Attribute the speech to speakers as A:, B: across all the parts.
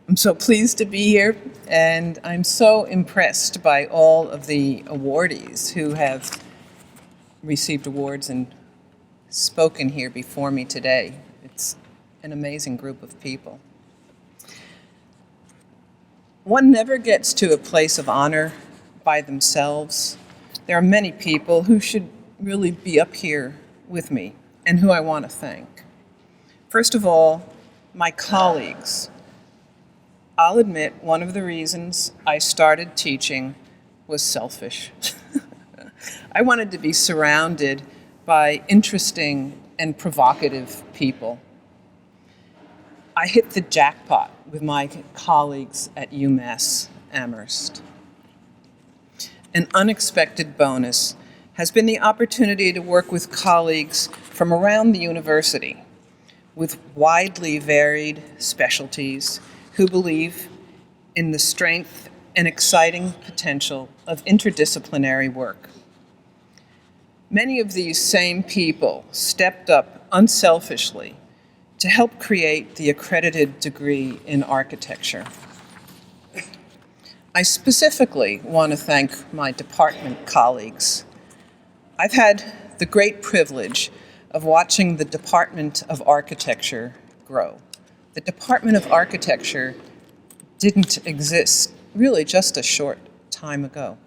A: I'm so pleased to be here, and I'm so impressed by all of the awardees who have received awards and spoken here before me today. It's an amazing group of people. One never gets to a place of honor by themselves. There are many people who should really be up here with me and who I want to thank. First of all, my colleagues. I'll admit one of the reasons I started teaching was selfish. I wanted to be surrounded by interesting and provocative people. I hit the jackpot with my colleagues at UMass Amherst. An unexpected bonus has been the opportunity to work with colleagues from around the university with widely varied specialties who believe in the strength and exciting potential of interdisciplinary work. Many of these same people stepped up unselfishly to help create the accredited degree in architecture. I specifically want to thank my department colleagues. I've had the great privilege of watching the Department of Architecture grow. The Department of Architecture didn't exist really just a short time ago.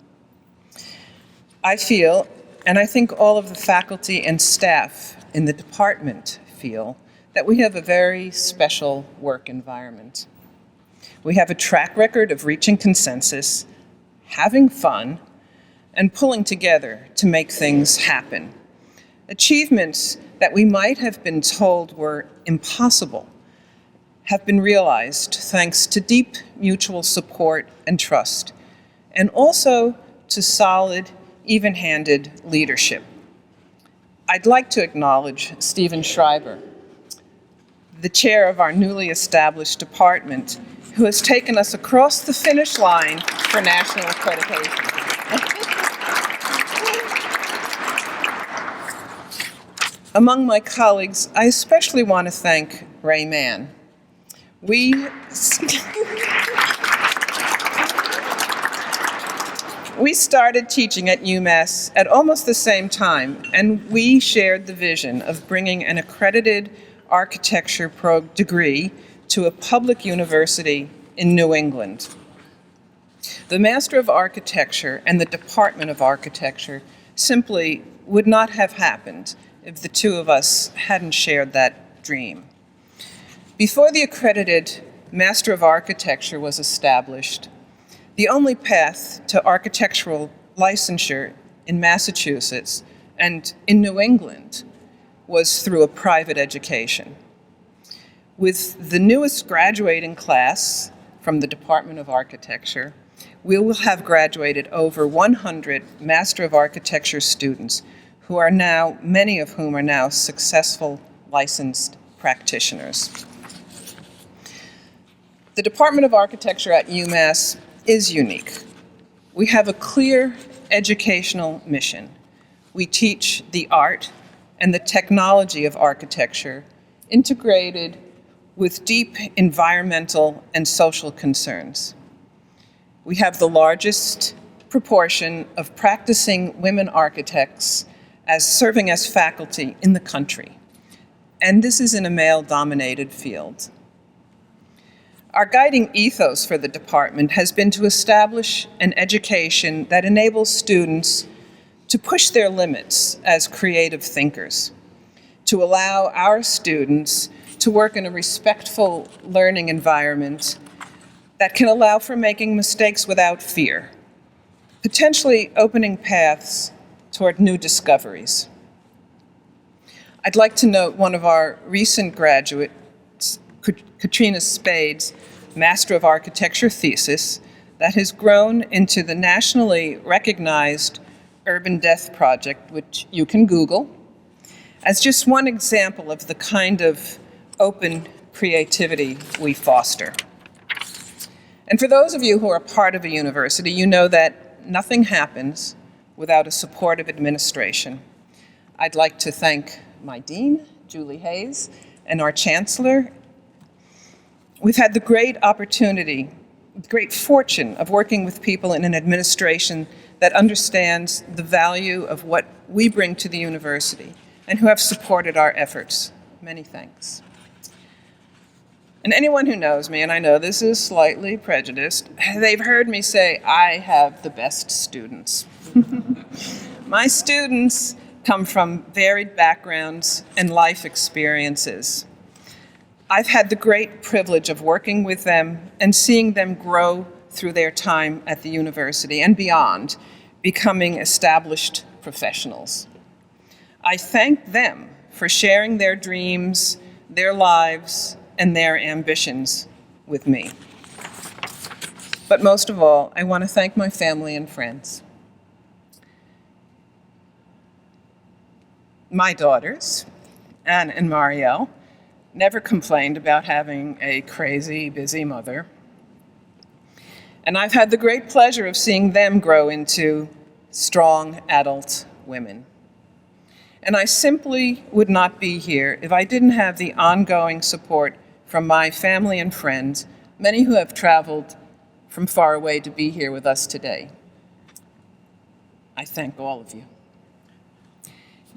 A: I feel, and I think all of the faculty and staff in the department feel, that we have a very special work environment. We have a track record of reaching consensus, having fun, and pulling together to make things happen. Achievements that we might have been told were impossible have been realized thanks to deep mutual support and trust, and also to solid, even-handed leadership. I'd like to acknowledge Stephen Schreiber, the chair of our newly established department, who has taken us across the finish line for national accreditation. Among my colleagues, I especially want to thank Ray Mann. We started teaching at UMass at almost the same time, and we shared the vision of bringing an accredited architecture degree to a public university in New England. The Master of Architecture and the Department of Architecture simply would not have happened if the two of us hadn't shared that dream. Before the accredited Master of Architecture was established, the only path to architectural licensure in Massachusetts and in New England was through a private education. With the newest graduating class from the Department of Architecture, we will have graduated over 100 Master of Architecture students who are now, many of whom are now successful licensed practitioners. The Department of Architecture at UMass is unique. We have a clear educational mission. We teach the art and the technology of architecture integrated with deep environmental and social concerns. We have the largest proportion of practicing women architects as serving as faculty in the country, and this is in a male-dominated field. Our guiding ethos for the department has been to establish an education that enables students to push their limits as creative thinkers, to allow our students to work in a respectful learning environment that can allow for making mistakes without fear, potentially opening paths toward new discoveries. I'd like to note one of our recent graduates, Katrina Spade's Master of Architecture thesis that has grown into the nationally recognized Urban Death Project, which you can Google, as just one example of the kind of open creativity we foster. And for those of you who are part of a university, you know that nothing happens without a supportive administration. I'd like to thank my dean, Julie Hayes, and our chancellor, We've had the great opportunity, great fortune of working with people in an administration that understands the value of what we bring to the university and who have supported our efforts. Many thanks. And anyone who knows me, and I know this is slightly prejudiced, they've heard me say, I have the best students. My students come from varied backgrounds and life experiences. I've had the great privilege of working with them and seeing them grow through their time at the university and beyond, becoming established professionals. I thank them for sharing their dreams, their lives, and their ambitions with me. But most of all, I want to thank my family and friends. My daughters, Anne and Marielle, never complained about having a crazy, busy mother. And I've had the great pleasure of seeing them grow into strong adult women. And I simply would not be here if I didn't have the ongoing support from my family and friends, many who have traveled from far away to be here with us today. I thank all of you.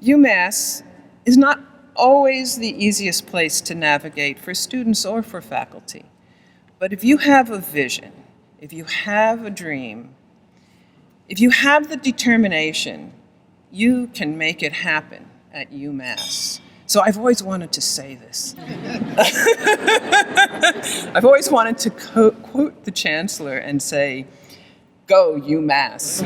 A: UMass is not always the easiest place to navigate for students or for faculty. But if you have a vision, if you have a dream, if you have the determination, you can make it happen at UMass. So I've always wanted to say this. I've always wanted to quote the chancellor and say, go UMass.